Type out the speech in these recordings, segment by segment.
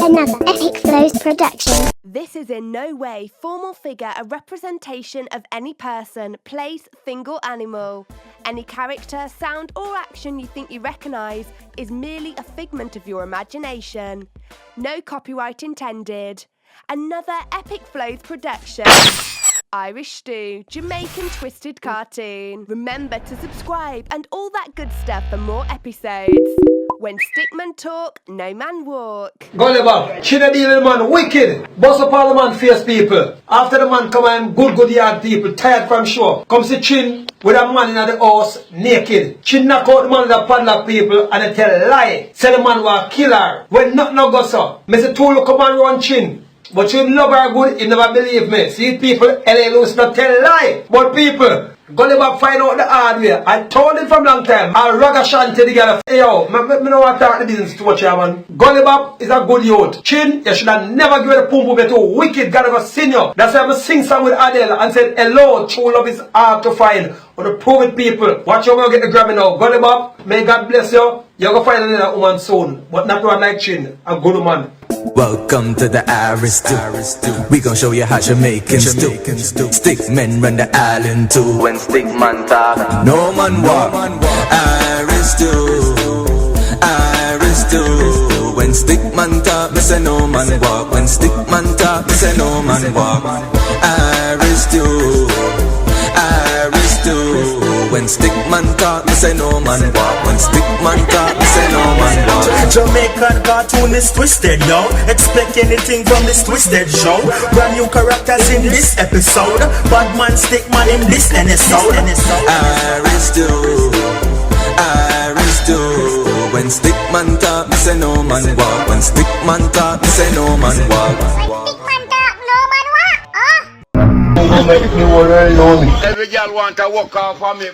another Epicflows Production. This is in no way formal figure a representation of any person, place, thing or animal. Any character, sound or action you think you recognise is merely a figment of your imagination. No copyright intended. Another Epicflows Production. Irish stew, Jamaican twisted cartoon. Remember to subscribe and all that good stuff for more episodes. When stickmen talk, no man walk. Gully Bop, China deal with the man wicked. Bust up all the man face people. After the man come and good yard people, tired from show. Come see Chin with a man in the house naked. Chin knock out the man with the padlock people and they tell lie. Say the man was a killer. When nothing no go so. Me say two come and run Chin. But you love her good, you never believe me. See people, LA Loose not tell lie. But people, Gully Bop find out the hard way. I told him from long time. I'll rag a shanty together. Hey yo, me no want to talk the business too much here, man. Gully Bop is a good youth. Chin, you should have never given a pum pum to wicked God ever seen you. That's why I sing song with Adele and said, hello, true love is hard to find. Or to prove it people. Watch how we get the Grammy now. Gully Bop, may God bless you. You're going to find another woman soon. But not one like Chin, a good woman. Welcome to the Irish stew. We gon' show you how Jamaicans do. Stick men run the island too. When stick man talk, no man walk. Irish stew. When stick man talk, me say no man walk. When stick man talk, me say no man walk. Irish stew. When stick man talk, me say no man walk. When stick man talk, me say no man walk. Jamaican cartoon is twisted, yo. Expect anything from this twisted show. Brand new characters in this episode. Bad man, stick man in this episode. Irish stew. When stick man talk, me say no man walk. When stick man talk, me say no man walk. Every girl want to walk off of me.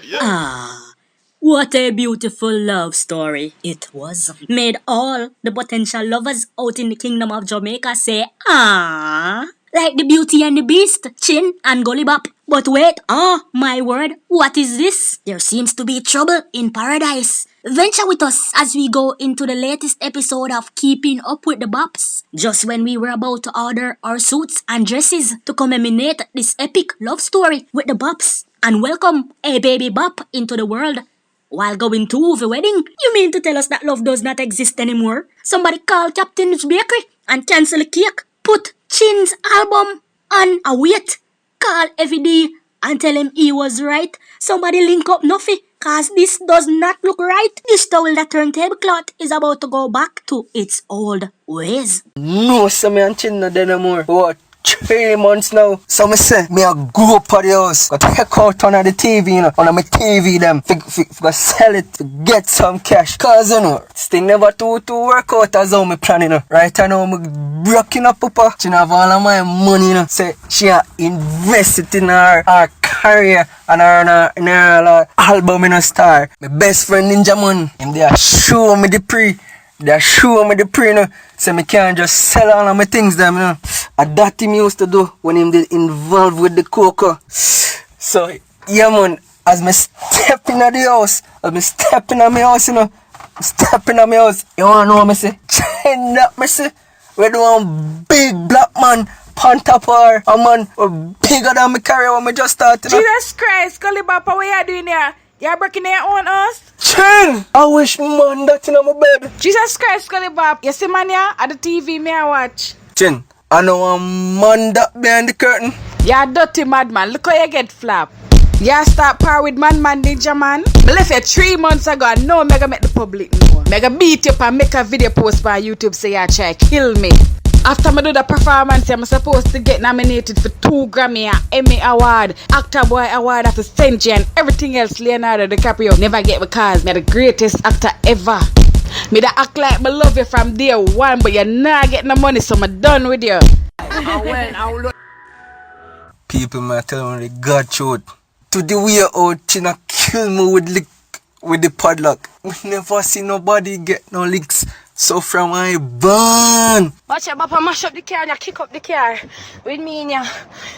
What a beautiful love story it was. Made all the potential lovers out in the kingdom of Jamaica say, ah. Like the Beauty and the Beast, Chin and Gully Bop. But wait, my word, what is this? There seems to be trouble in paradise. Venture with us as we go into the latest episode of Keeping Up with the Bops. Just when we were about to order our suits and dresses to commemorate this epic love story with the Bops and welcome a baby Bop into the world while going to the wedding. You mean to tell us that love does not exist anymore? Somebody call Captain's Bakery and cancel the cake. Put Chin's album on a wait. Call FD and tell him he was right. Somebody link up Nuffy, cause this does not look right. This towel that turned tablecloth is about to go back to its old ways. No, so me and Chin not there no more. What? 3 months now. So me say, me a go up at the house. Got to check out on the TV, you know. On my TV them. For sell it to get some cash. Cause you know, this thing never to work out as how me planning, you know. Right now, me broken up papa. She have all of my money, you know. Say, she a invest it in her career and her album in a star. My best friend Ninja Man, him there show me the pre. They show me the pre, you know. So me can't just sell all of my things them, you know. And that him used to do when him did involved with the cocoa. So, yeah man, as me step in the house, you know. Stepping on my house, you wanna know what me say? Chain up me say. We do one big black man, pan top her, a man bigger than me career when me just started. Jesus Christ, Gully Bop, what you doing here? You're breaking your own house? Chin! I wish man that in my bed. Jesus Christ, Gully Bop, you see man here at the TV me I watch. Chin, I know a man that behind the curtain. You're a dirty madman, look how you get flap. You start par with man Ninja Man. I left you 3 months ago and now I'm gonna make the public know. I'm gonna beat you up and make a video post on YouTube say you try kill me. After I do the performance, I'm supposed to get nominated for 2 Grammy, Emmy Award, Actor Boy Award after Century and everything else Leonardo DiCaprio never get because I'm the greatest actor ever. Me da act like I love you from day one, but you're not getting the money, so I'm done with you. People might tell me the God truth. To the way out, China kill me with the padlock. We never see nobody get no licks. So from my burn. Watch out, Papa, mash up the car and you kick up the car with me and you.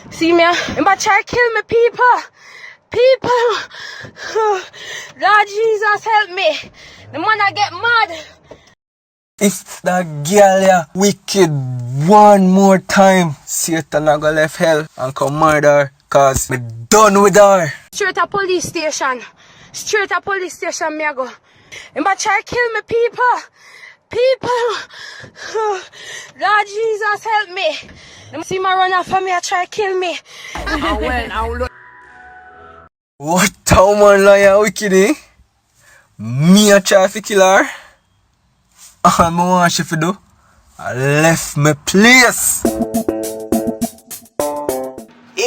See me? I'm about to try to kill me, people. Lord Jesus, help me. The man I get mad. If that girl ya wicked one more time, Satan a go left hell and come murder her, cause me done with her. Straight to police station. Straight to police station, me I go. And but try kill me, people. People. Lord Jesus, help me. Them see my run off of me, I try kill me. What a woman liar wicked, eh? Me a try to kill her. All me want she to do, I left my place. Him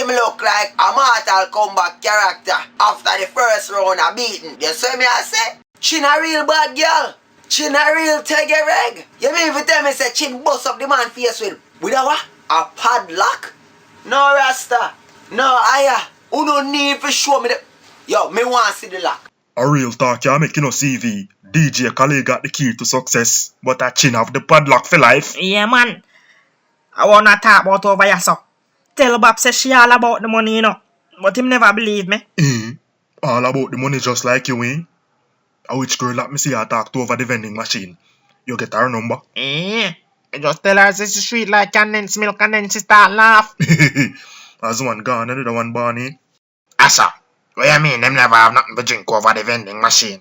look like a Mortal Kombat character after the first round of beating. You see me I say? Chin a real bad girl. Chin a real teggy reg. You mean if you tell me say Chin bust up the man face with a what? A padlock? No Rasta. No Aya. Who no need for show me the... Yo, me want to see the lock. A real talk, you making no CV. DJ Khaled got the key to success, but a Chin have the padlock for life. Yeah, man. I wanna talk about over here, so. Tell Bops say she all about the money, you know. But him never believe me. All about the money just like you, eh? A which girl let me see her talk to over the vending machine. You get her number? You just tell her she's sweet like condensed milk and then she start laugh. As one gone, another one born, eh? Asa, what you mean them never have nothing to drink over the vending machine?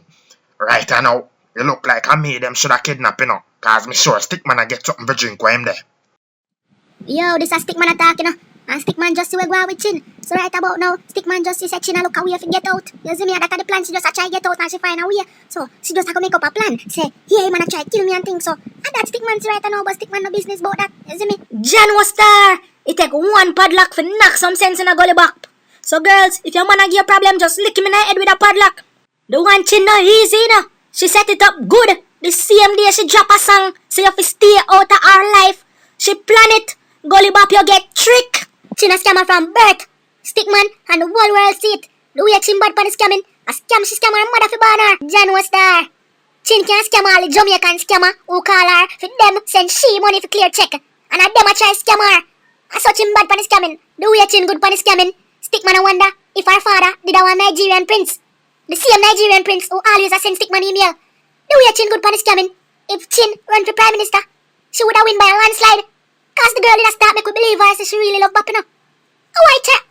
Right now, you look like I made them shoulda kidnap, you know. Cause me sure Stickman a get something to drink while him there. Yo, this a Stickman attack, you know. And Stickman just see we go out with Chin. So right about now, Stickman just see Chin a look a way to get out. You see me, that a the plan. She just a try get out and she find a way. So she just a go make up a plan. Say, yeah, man a try kill me and things. So and that Stickman see right now, but Stickman no business about that. You see me? Jan was star. It take one padlock for knock some sense in a Gully Bop. So girls, if your man a give you a problem, just lick him in the head with a padlock. The one Chin no easy, you know. She set it up good. The same day she drop a song, so you have to stay out of her life. She plan it. Gully Bop, you get trick. Chin a scammer from birth. Stickman and the whole world see it. The way Chin bad pan is scamming. A scam she scam her mother for ban her. Jan was star. Chin can scam all the Jamaican scammer who call her for them send she money for clear check. And a them a try scam her. I saw Chin bad pan is scamming. The way Chin good pan is scamming. Stickman a wonder if her father did a one Nigerian prince. The same Nigerian prince who always a send Stickman email. The way Chin good pan is scamming. If Chin run for prime minister, she would have win by a landslide. Cause the girl did a start make we believe her so she really love Bop, you know. How I try,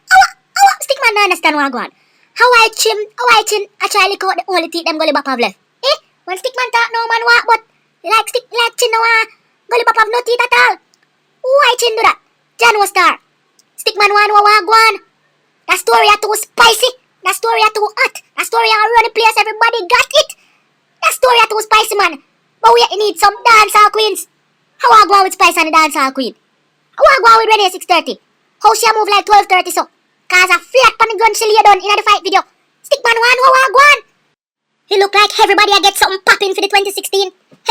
Stickman don't understand what I go on. How I Chin, I try lick out the only teeth them Gully Bop have left. Eh? When Stickman talk no man walk, but like Chin no Gully Bop have no teeth at all. Why Chin do that? Jan was star. Stickman one go on. That story are too spicy. That story are too hot. That story are run the place, everybody got it. That story are too spicy, man. But we need some dancehall queens. How I go on with Spice and the dancehall queen? How I go on with Renee 630? How she move like 12:30 so? Cause a flat pan the gun she lay done in the fight video. Stickman one, how I go on? He look like everybody a get something popping for the 2016.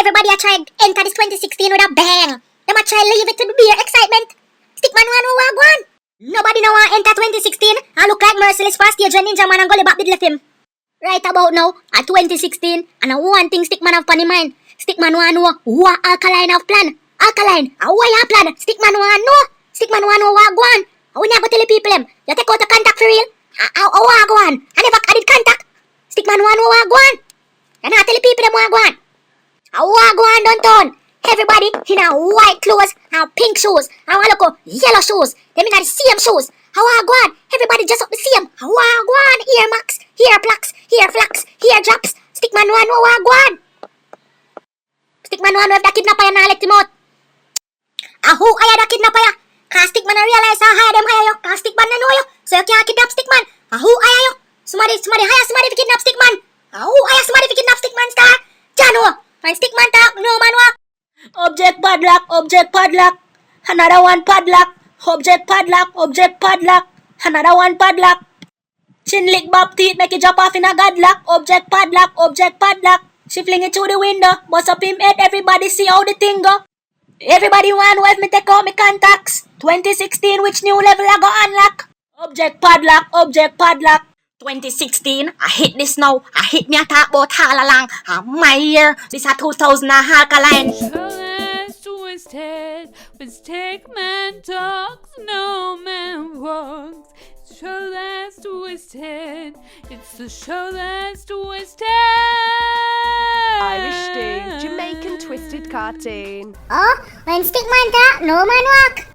Everybody a try enter this 2016 with a bang. Them a try leave it to the beer excitement. Stickman one, how I go on? Nobody now want enter 2016 and look like Merciless for stage when Ninja Man and Gully Bop did left him. Right about now, at 2016, and a one thing Stickman have on the mind. Stickman want know what Alkaline have plan. Alkaline, a why you plan? Stickman want know. Stickman want know what go on. How we never tell the people them? You take out the contact for real? How what go on? I never added contact. Stickman want know what go on. You not tell the people them what go on. How what go on downtown? Everybody in a white clothes and pink shoes. And one look yellow shoes. Them in the same shoes. How I go on? Everybody just up the same. How I go on? Ear max, ear plaques, ear flax, ear drops. Stickman want know what go on. Stickman want know if the kidnapper you not let him out. And who hire the kidnapper? Cause Stickman realize how hire them hire you. Cause Stickman know you. So you can't kidnap Stickman. And who hire you? Somebody hire somebody to kidnap Stickman. And who hire somebody to kidnap Stickman star? Jano. When Stickman talk, no man walk. Object padlock. Another one padlock. Object padlock. Another one padlock. Chin lick Bop teeth, make it drop off in a godlock. Object padlock. She fling it through the window, bust up him head, everybody see how the thing go. Everybody want to help me take out my contacts. 2016, which new level I go unlock? Object padlock. 2016, I hit this now. I hit me a talk about all along. My year, this a 2000 Alkaline. Twisted, with stick man talks, no man walks. True as that's twisted. It's the show that's twisted. Irish stew, Jamaican twisted cartoon. Oh, when stickman talk, no man walk.